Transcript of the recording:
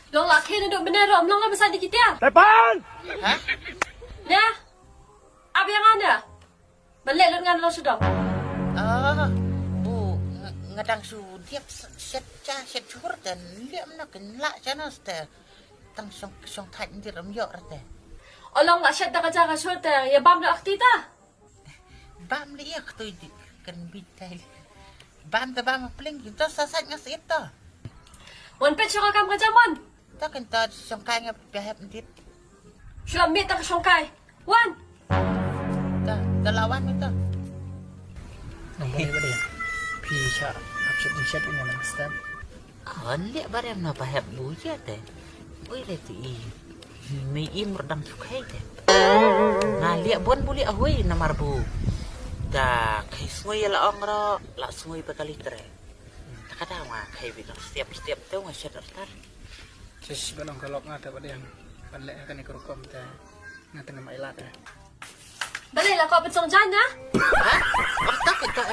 Long laki na duk menerom, long lah besar dikit ya. Depan! Hah? Ya. Apa yang ada? Balik lu dengan lo sudah. Bu, ngadang su diap set chur dan liam nak kenla chana ste. Tang song thai ni ram yo rate. Olong lah syat dah kerja ke syurta, ya bam dah akti ta. Bam liak tu kan bitai. Bam pling kita sasat ngas itu. Wan pet syok kam kerja mon. Tak kan tak song kai ngap behap dit. Syulam mit tak syongkai. Wan. Tak lawan itu. Nombor ni dia. Pisah. Absen chat ini nama stem. Liak barang na behap bu je teh. Oi le tu i. Mi im redang sukai teh. Nah liak bon buli ahoi namar bu. Dah kai suai la ongro, la suai bekali tere. Tak ada mah kai bilang setiap tu ngasih daftar. Sis balong kalok ngata pada yang balik akan ikut kom ta. Ngata nama ilat eh. Balik lah kau betul jana. Hah? Tak kita